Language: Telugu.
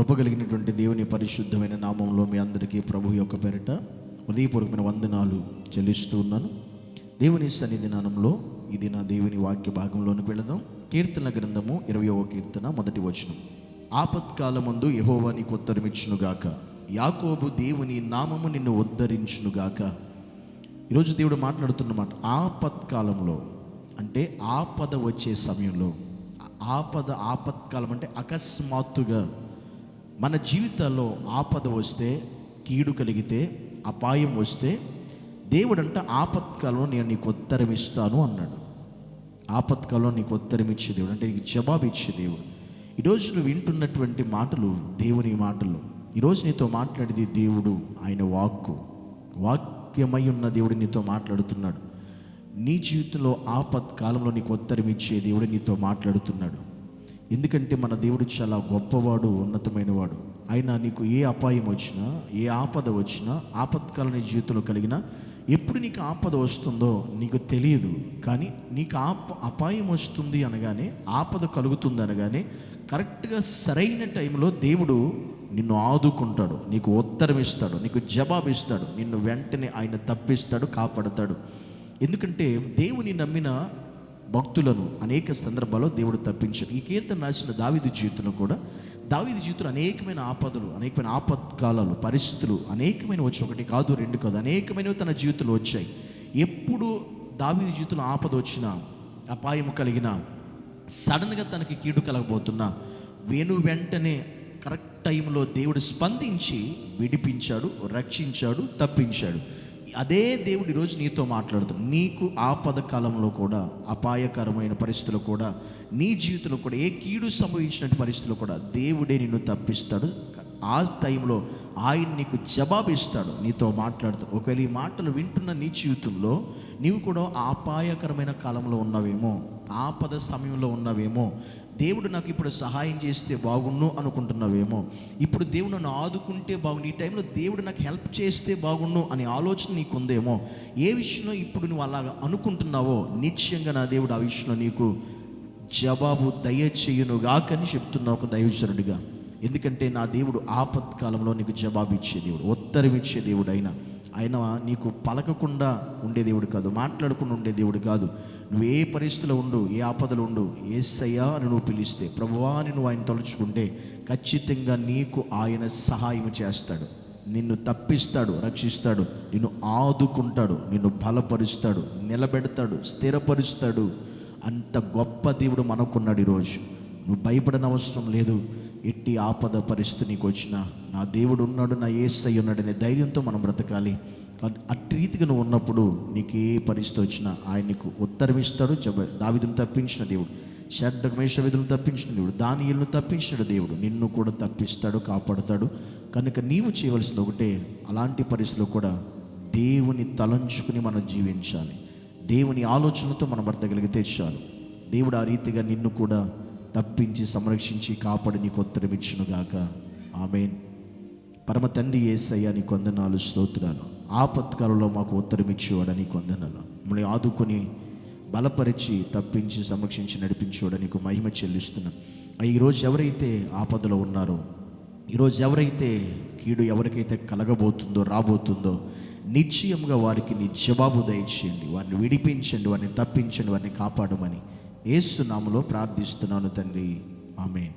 కృప కలిగినటువంటి దేవుని పరిశుద్ధమైన నామంలో మీ అందరికీ ప్రభు యొక్క పేరిట హృదయపూర్వకమైన వందనాలు చెల్లిస్తూ ఉన్నాను. దేవుని సన్నిధానంలో ఇది నా దేవుని వాక్య భాగంలోనికి వెళదాం. కీర్తన గ్రంథము 20వ కీర్తన మొదటి వచనం. ఆపత్కాలమందు యెహోవా నీకు ఉత్తరమిచ్చునుగాక, యాకోబు దేవుని నామము నిన్ను ఉద్ధరించునుగాక. ఈరోజు దేవుడు మాట్లాడుతున్నమాట. ఆపత్కాలంలో అంటే ఆపద వచ్చే సమయంలో, ఆపత్కాలం అంటే అకస్మాత్తుగా మన జీవితాల్లో ఆపద వస్తే, కీడు కలిగితే, అపాయం వస్తే దేవుడంట ఆపత్కాలంలో నేను నీకు ఉత్తరం ఇస్తాను అన్నాడు. ఆపత్కాలంలో నీకు ఉత్తరం ఇచ్చే దేవుడు అంటే నీకు జవాబు ఇచ్చే దేవుడు. ఈరోజు నువ్వు వింటున్నటువంటి మాటలు దేవుని మాటలు. ఈరోజు నీతో మాట్లాడేది దేవుడు, ఆయన వాక్యమై ఉన్న దేవుడు నీతో మాట్లాడుతున్నాడు. నీ జీవితంలో ఆపత్కాలంలో నీకు ఉత్తరం ఇచ్చే దేవుడు నీతో మాట్లాడుతున్నాడు. ఎందుకంటే మన దేవుడు చాలా గొప్పవాడు, ఉన్నతమైనవాడు. ఆయన నీకు ఏ అపాయం వచ్చినా, ఏ ఆపద వచ్చినా, ఆపత్కాలం నీ జీవితంలో కలిగినా, ఎప్పుడు నీకు ఆపద వస్తుందో నీకు తెలియదు. కానీ నీకు అపాయం వస్తుంది అనగానే, ఆపద కలుగుతుంది అనగానే కరెక్ట్గా సరైన టైంలో దేవుడు నిన్ను ఆదుకుంటాడు, నీకు ఉత్తరం ఇస్తాడు, నీకు జవాబు ఇస్తాడు, నిన్ను వెంటనే ఆయన తప్పిస్తాడు, కాపాడతాడు. ఎందుకంటే దేవుని నమ్మిన భక్తులను అనేక సందర్భాల్లో దేవుడు తప్పించాడు. ఈ కీర్తన రాసిన దావీదు జీవితంలో కూడా, దావీదు జీవితంలో అనేకమైన ఆపదలు, అనేకమైన ఆపత్కాలాలు, పరిస్థితులు అనేకమైన వచ్చి, ఒకటి కాదు రెండు కాదు, అనేకమైనవి తన జీవితంలో వచ్చాయి. ఎప్పుడు దావీదు జీవితంలో ఆపద వచ్చినా, అపాయం కలిగినా, సడన్గా తనకి కీడు కలగబోతున్నా, వెంటనే కరెక్ట్ టైంలో దేవుడు స్పందించి విడిపించాడు, రక్షించాడు, తప్పించాడు. అదే దేవుడు ఈరోజు నీతో మాట్లాడుతాడు. నీకు ఆపద కాలంలో కూడా, అపాయకరమైన పరిస్థితుల్లో కూడా, నీ జీవితంలో కూడా, ఏ కీడు సంభవించినటువంటి పరిస్థితుల్లో కూడా దేవుడే నిన్ను తప్పిస్తాడు. ఆ టైంలో ఆయన నీకు జవాబు ఇస్తాడు, నీతో మాట్లాడతాడు. ఒకవేళ ఈ మాటలు వింటున్న నీ జీవితంలో నీవు కూడా అపాయకరమైన కాలంలో ఉన్నావేమో, ఆపద సమయంలో ఉన్నావేమో, దేవుడు నాకు ఇప్పుడు సహాయం చేస్తే బాగుండు అనుకుంటున్నావేమో, ఇప్పుడు దేవుడు నన్ను ఆదుకుంటే బాగుండు, ఈ టైంలో దేవుడు నాకు హెల్ప్ చేస్తే బాగుండు అనే ఆలోచన నీకు ఉందేమో. ఏ విషయంలో ఇప్పుడు నువ్వు అలాగ అనుకుంటున్నావో, నిశ్చయంగా నా దేవుడు ఆ విషయంలో నీకు జవాబు దయచేయునుగాకని చెప్తున్నా ఒక దైవజనుడిగా. ఎందుకంటే నా దేవుడు ఆపత్కాలంలో నీకు జవాబు ఇచ్చే దేవుడు, ఉత్తరం ఇచ్చే దేవుడు. ఆయన నీకు పలకకుండా ఉండే దేవుడు కాదు, మాట్లాడకుండా ఉండే దేవుడు కాదు. నువ్వు ఏ పరిస్థితిలో ఉండు, ఏ ఆపదలు ఉండు, యేసయ్యా అని నువ్వు పిలిస్తే, ప్రభువా అని నువ్వు ఆయన తలుచుకుంటే ఖచ్చితంగా నీకు ఆయన సహాయం చేస్తాడు, నిన్ను తప్పిస్తాడు, రక్షిస్తాడు, నిన్ను ఆదుకుంటాడు, నిన్ను బలపరుస్తాడు, నిలబెడతాడు, స్థిరపరుస్తాడు. అంత గొప్ప దేవుడు మనకున్నాడు. ఈరోజు నువ్వు భయపడని అవసరం లేదు. ఎట్టి ఆపద పరిస్థితి నీకు వచ్చినా నా దేవుడు ఉన్నాడు, నా యేసయ్య ఉన్నాడు అనే ధైర్యంతో మనం బ్రతకాలి. అట్టి రీతిగా నువ్వు ఉన్నప్పుడు నీకు ఏ పరిస్థితి వచ్చినా ఆయన నీకు ఉత్తరం ఇస్తాడు. దావీదును తప్పించిన దేవుడు, షడ్రకు మేషావేదులను తప్పించిన దేవుడు, దానియేలును తప్పించిన దేవుడు నిన్ను కూడా తప్పిస్తాడు, కాపాడుతాడు. కనుక నీవు చేయవలసింది ఒకటే, అలాంటి పరిస్థితుల్లో కూడా దేవుని తలంచుకుని మనం జీవించాలి. దేవుని ఆలోచనలతో మనం బ్రతకగలిగితే చాలు. దేవుడు ఆ రీతిగా నిన్ను కూడా తప్పించి, సంరక్షించి, కాపాడి నీకు ఉత్తరం ఇచ్చునుగాక. ఆమేన్. పరమ తండ్రి యేసయ్య నీకు వందనాలు, స్తోత్రాలు. ఆపత్కాలంలో మాకు ఉత్తరం ఇచ్చేవాడు నీకు వందనాలు. మమ్మల్ని ఆదుకొని బలపరిచి, తప్పించి, సంరక్షించి, నడిపించేవాడు నీకు మహిమ చెల్లిస్తున్నాం. ఈరోజు ఎవరైతే ఆపదలో ఉన్నారో, ఈరోజు ఎవరైతే కీడు ఎవరికైతే కలగబోతుందో, రాబోతుందో, నిశ్చయంగా వారికి నీ జవాబు దయచేయండి, వారిని విడిపించండి, వారిని తప్పించండి, వారిని కాపాడమని యేసు నామములో ప్రార్థిస్తున్నాను తండ్రి. ఆమేన్.